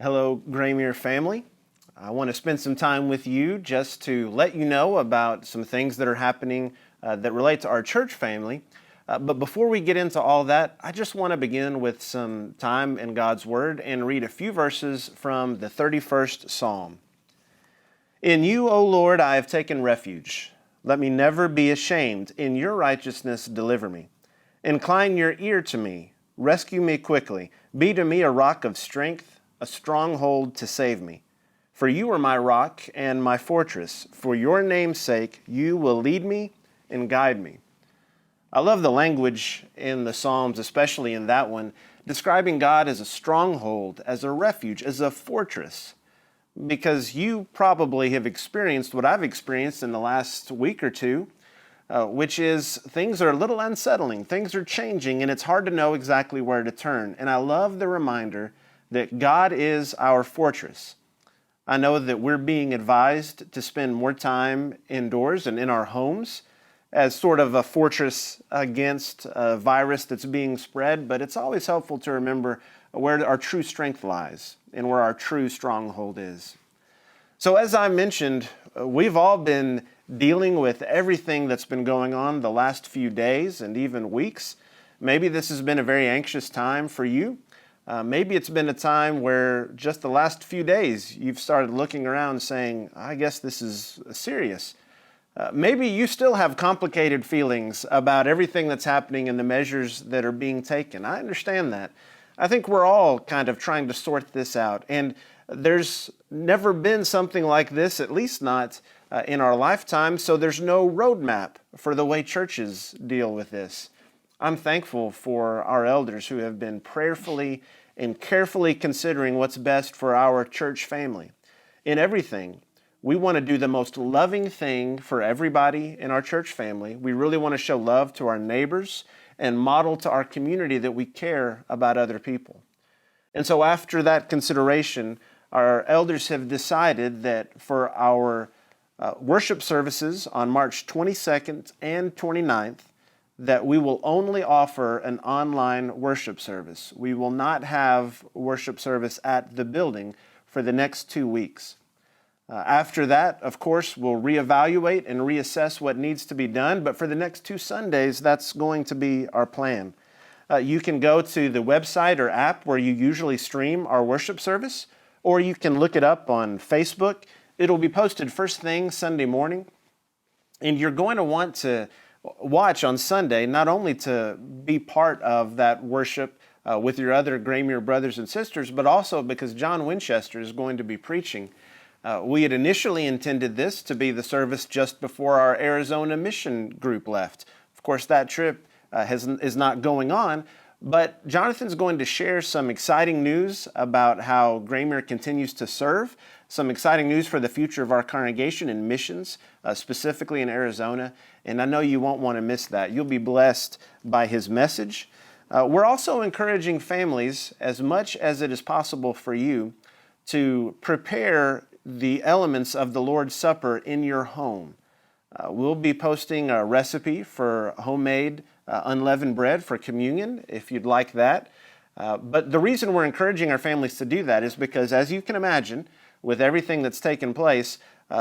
Hello, Graymere family. I want to spend some time with you just to let you know about some things that are happening that relate to our church family. But before we get into all that, I just want to begin with some time in God's Word and read a few verses from the 31st Psalm. In you, O Lord, I have taken refuge. Let me never be ashamed. In your righteousness, deliver me. Incline your ear to me. Rescue me quickly. Be to me a rock of strength, a stronghold to save me. For you are my rock and my fortress. For your name's sake, you will lead me and guide me. I love the language in the Psalms, especially in that one, describing God as a stronghold, as a refuge, as a fortress. Because you probably have experienced what I've experienced in the last week or two, which is things are a little unsettling. Things are changing, and it's hard to know exactly where to turn. And I love the reminder that God is our fortress. I know that we're being advised to spend more time indoors and in our homes as sort of a fortress against a virus that's being spread, but it's always helpful to remember where our true strength lies and where our true stronghold is. So as I mentioned, we've all been dealing with everything that's been going on the last few days and even weeks. Maybe this has been a very anxious time for you. Maybe it's been a time where just the last few days you've started looking around saying, I guess this is serious. Maybe you still have complicated feelings about everything that's happening and the measures that are being taken. I understand that. I think we're all kind of trying to sort this out. And there's never been something like this, at least not in our lifetime, so there's no roadmap for the way churches deal with this. I'm thankful for our elders who have been prayerfully and carefully considering what's best for our church family. In everything, we want to do the most loving thing for everybody in our church family. We really want to show love to our neighbors and model to our community that we care about other people. And so after that consideration, our elders have decided that for our worship services on March 22nd and 29th, that we will only offer an online worship service. We will not have worship service at the building for the next 2 weeks. After that, of course, we'll reevaluate and reassess what needs to be done, but for the next 2 Sundays, that's going to be our plan. You can go to the website or app where you usually stream our worship service, or you can look it up on Facebook. It'll be posted first thing Sunday morning, and you're going to want to watch on Sunday, not only to be part of that worship with your other Graymere brothers and sisters, but also because John Winchester is going to be preaching. We had initially intended this to be the service just before our Arizona mission group left. Of course, that trip is not going on, but Jonathan's going to share some exciting news about how Graymere continues to serve, some exciting news for the future of our congregation and missions, specifically in Arizona, and I know you won't want to miss that. You'll be blessed by his message. We're also encouraging families, as much as it is possible for you, to prepare the elements of the Lord's Supper in your home. We'll be posting a recipe for homemade unleavened bread for communion, if you'd like that. But the reason we're encouraging our families to do that is because, as you can imagine, with everything that's taken place,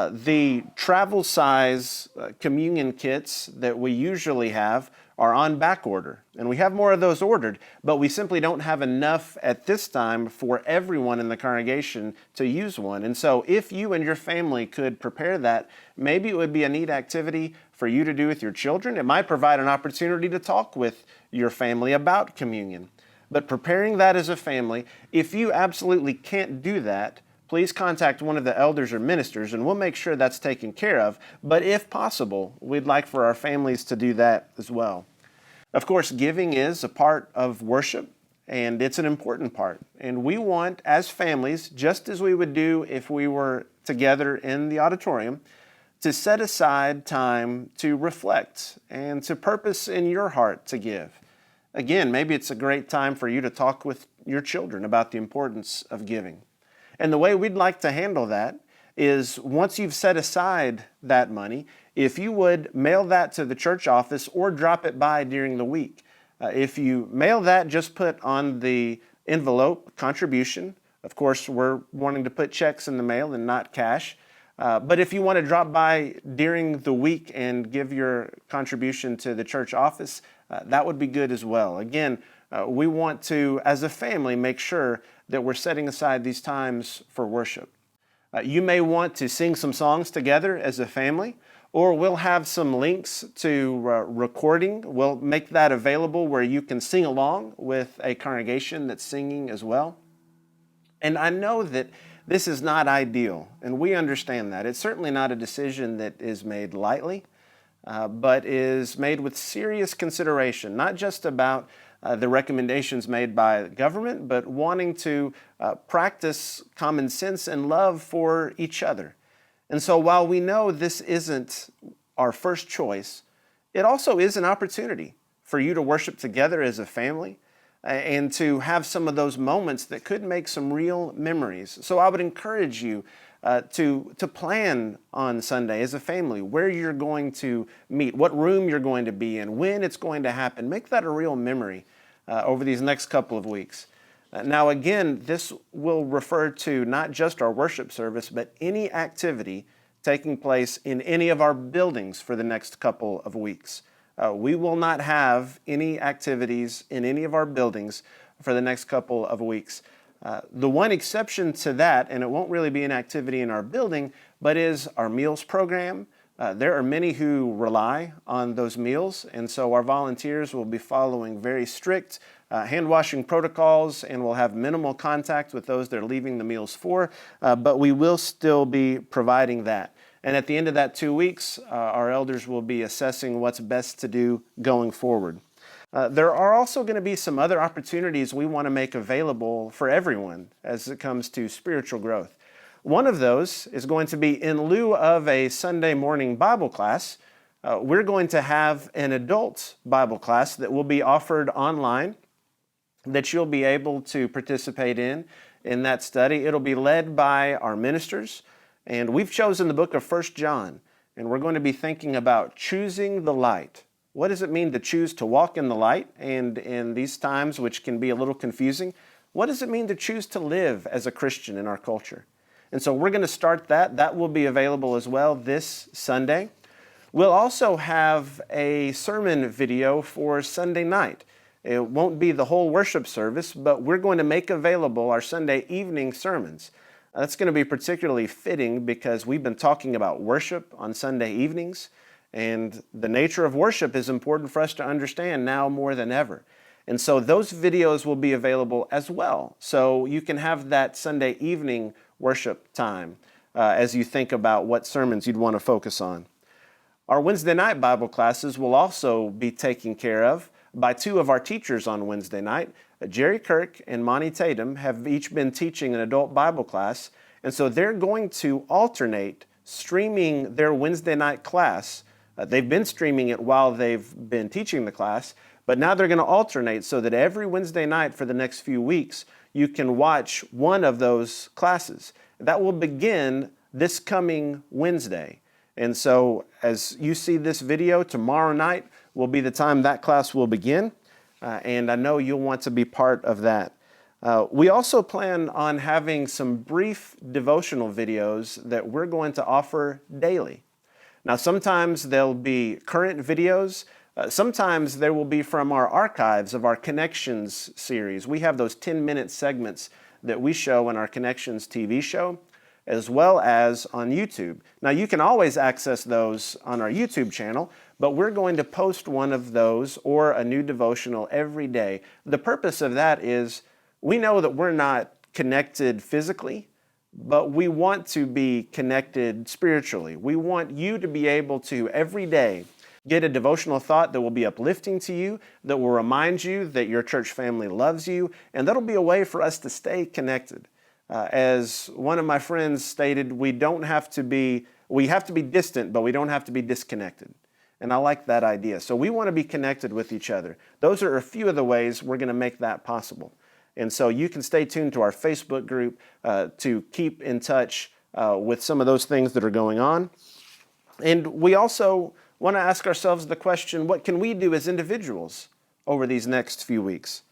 the travel size communion kits that we usually have are on back order. And we have more of those ordered, but we simply don't have enough at this time for everyone in the congregation to use one. And so if you and your family could prepare that, maybe it would be a neat activity for you to do with your children. It might provide an opportunity to talk with your family about communion. But preparing that as a family, if you absolutely can't do that, please contact one of the elders or ministers and we'll make sure that's taken care of. But if possible, we'd like for our families to do that as well. Of course, giving is a part of worship and it's an important part. And we want, as families, just as we would do if we were together in the auditorium, to set aside time to reflect and to purpose in your heart to give. Again, maybe it's a great time for you to talk with your children about the importance of giving. And the way we'd like to handle that is once you've set aside that money, if you would mail that to the church office or drop it by during the week. If you mail that, just put on the envelope contribution Of course, we're wanting to put checks in the mail and not cash. But if you want to drop by during the week and give your contribution to the church office, that would be good as well. Again, we want to, as a family, make sure that we're setting aside these times for worship. You may want to sing some songs together as a family, or we'll have some links to recording. We'll make that available where you can sing along with a congregation that's singing as well. And I know that this is not ideal, and we understand that. It's certainly not a decision that is made lightly, but is made with serious consideration, not just about the recommendations made by the government, but wanting to practice common sense and love for each other. And so while we know this isn't our first choice, it also is an opportunity for you to worship together as a family and to have some of those moments that could make some real memories. So I would encourage you to plan on Sunday as a family where you're going to meet, what room you're going to be in, when it's going to happen. Make that a real memory over these next couple of weeks. Now again, this will refer to not just our worship service, but any activity taking place in any of our buildings for the next couple of weeks. We will not have any activities in any of our buildings for the next couple of weeks. The one exception to that, and it won't really be an activity in our building, but is our meals program. There are many who rely on those meals, and so our volunteers will be following very strict hand-washing protocols, and we'll have minimal contact with those they're leaving the meals for, but we will still be providing that. And at the end of that 2 weeks, our elders will be assessing what's best to do going forward. There are also going to be some other opportunities we want to make available for everyone as it comes to spiritual growth. One of those is going to be in lieu of a Sunday morning Bible class, we're going to have an adult Bible class that will be offered online that you'll be able to participate in that study. It'll be led by our ministers. And we've chosen the book of 1 John, and we're going to be thinking about choosing the light. What does it mean to choose to walk in the light? And in these times, which can be a little confusing, what does it mean to choose to live as a Christian in our culture? And so we're going to start that. That will be available as well this Sunday. We'll also have a sermon video for Sunday night. It won't be the whole worship service, but we're going to make available our Sunday evening sermons. That's going to be particularly fitting because we've been talking about worship on Sunday evenings, and the nature of worship is important for us to understand now more than ever. And so those videos will be available as well. So you can have that Sunday evening worship time as you think about what sermons you'd want to focus on. Our Wednesday night Bible classes will also be taken care of by two of our teachers on Wednesday night. Jerry Kirk and Monty Tatum have each been teaching an adult Bible class, and so they're going to alternate streaming their Wednesday night class. They've been streaming it while they've been teaching the class, but now they're going to alternate so that every Wednesday night for the next few weeks, you can watch one of those classes. That will begin this coming Wednesday. And so as you see this video, tomorrow night will be the time that class will begin. And I know you'll want to be part of that. We also plan on having some brief devotional videos that we're going to offer daily. Now, sometimes there'll be current videos. Sometimes there will be from our archives of our Connections series. We have those 10-minute segments that we show in our Connections TV show, as well as on YouTube. Now, you can always access those on our YouTube channel, but we're going to post one of those or a new devotional every day. The purpose of that is we know that we're not connected physically, but we want to be connected spiritually. We want you to be able to, every day, get a devotional thought that will be uplifting to you, that will remind you that your church family loves you, and that'll be a way for us to stay connected. As one of my friends stated, we have to be distant, but we don't have to be disconnected. And I like that idea. So we want to be connected with each other. Those are a few of the ways we're going to make that possible. And so you can stay tuned to our Facebook group to keep in touch with some of those things that are going on. And we also want to ask ourselves the question, what can we do as individuals over these next few weeks?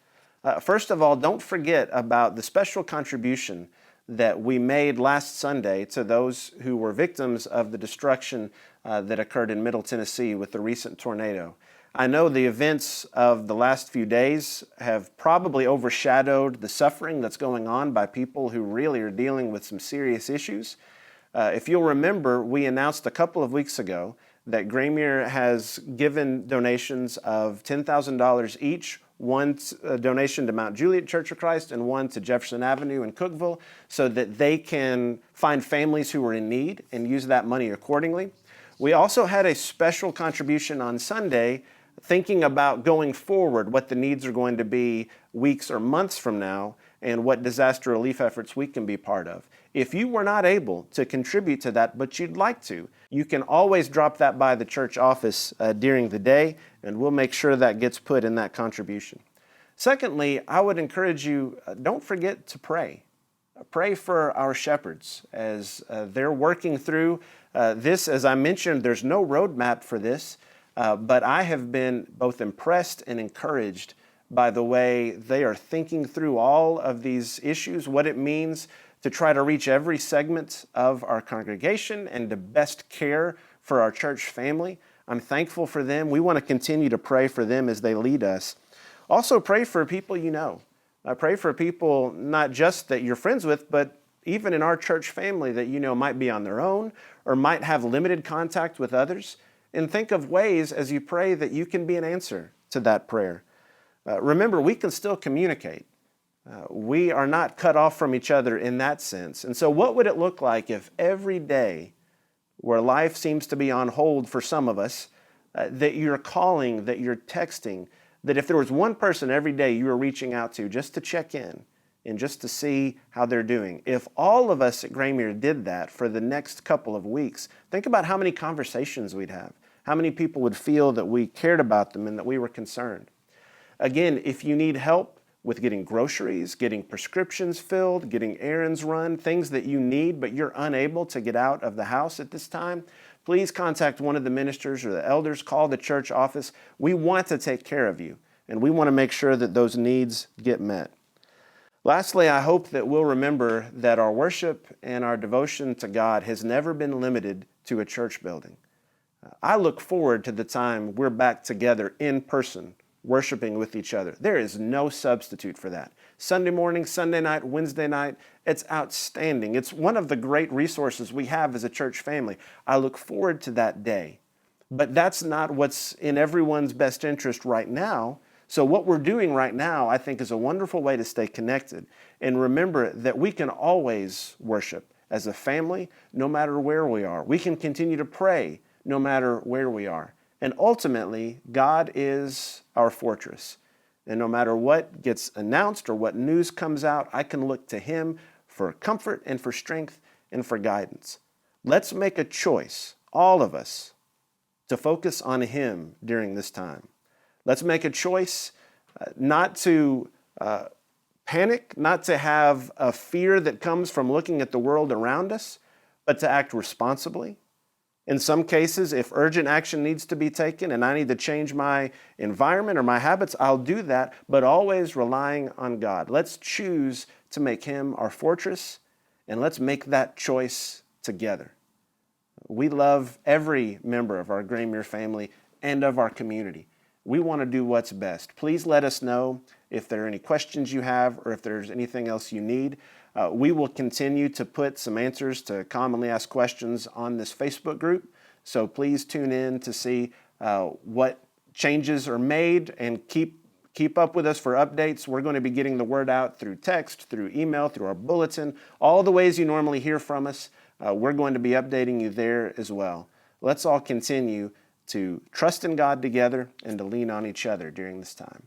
First of all, don't forget about the special contribution that we made last Sunday to those who were victims of the destruction that occurred in Middle Tennessee with the recent tornado. I know the events of the last few days have probably overshadowed the suffering that's going on by people who really are dealing with some serious issues. If you'll remember, we announced a couple of weeks ago that Graymuir has given donations of $10,000 each, one donation to Mount Juliet Church of Christ and one to Jefferson Avenue in Cookeville, so that they can find families who are in need and use that money accordingly. We also had a special contribution on Sunday thinking about going forward, what the needs are going to be weeks or months from now, and what disaster relief efforts we can be part of. If you were not able to contribute to that, but you'd like to, you can always drop that by the church office during the day, and we'll make sure that gets put in that contribution. Secondly, I would encourage you, don't forget to pray. Pray for our shepherds as they're working through this. As I mentioned, there's no roadmap for this. But I have been both impressed and encouraged by the way they are thinking through all of these issues, what it means to try to reach every segment of our congregation and to best care for our church family. I'm thankful for them. We want to continue to pray for them as they lead us. Also pray for people you know. Pray for people not just that you're friends with, but even in our church family that you know might be on their own or might have limited contact with others. And think of ways as you pray that you can be an answer to that prayer. Remember, we can still communicate. We are not cut off from each other in that sense. And so what would it look like if every day where life seems to be on hold for some of us, that you're calling, that you're texting, that if there was one person every day you were reaching out to just to check in and just to see how they're doing. If all of us at Graymuir did that for the next couple of weeks, think about how many conversations we'd have, how many people would feel that we cared about them and that we were concerned. Again, if you need help with getting groceries, getting prescriptions filled, getting errands run, things that you need but you're unable to get out of the house at this time, please contact one of the ministers or the elders, call the church office. We want to take care of you, and we want to make sure that those needs get met. Lastly, I hope that we'll remember that our worship and our devotion to God has never been limited to a church building. I look forward to the time we're back together in person, worshiping with each other. There is no substitute for that. Sunday morning, Sunday night, Wednesday night, it's outstanding. It's one of the great resources we have as a church family. I look forward to that day. But that's not what's in everyone's best interest right now. So what we're doing right now, I think, is a wonderful way to stay connected. And remember that we can always worship as a family, no matter where we are. We can continue to pray no matter where we are. And ultimately, God is our fortress. And no matter what gets announced or what news comes out, I can look to Him for comfort and for strength and for guidance. Let's make a choice, all of us, to focus on Him during this time. Let's make a choice not to panic, not to have a fear that comes from looking at the world around us, but to act responsibly. In some cases, if urgent action needs to be taken and I need to change my environment or my habits, I'll do that, but always relying on God. Let's choose to make Him our fortress, and let's make that choice together. We love every member of our Graymuir family and of our community. We want to do what's best. Please let us know if there are any questions you have or if there's anything else you need. We will continue to put some answers to commonly asked questions on this Facebook group. So please tune in to see what changes are made and keep up with us for updates. We're going to be getting the word out through text, through email, through our bulletin, all the ways you normally hear from us. We're going to be updating you there as well. Let's all continue to trust in God together and to lean on each other during this time.